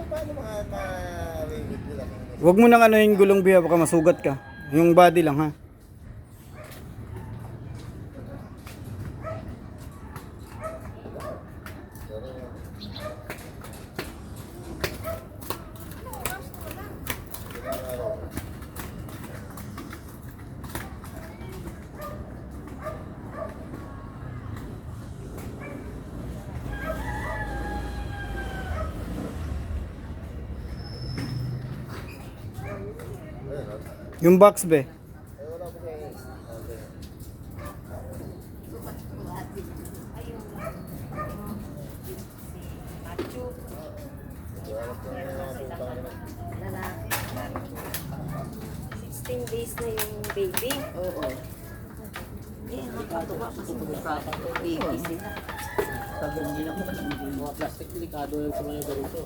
paano ma-read nila? Huwag mo nang ano yung gulong biya, baka masugat ka. Yung body lang ha. Yung box be. Lalaki. 16 days na yung baby. Oo. Eh, nakakatuwa kasi baby sila. Sabi nila ko, mga plastic delikado yung sa mga ganito.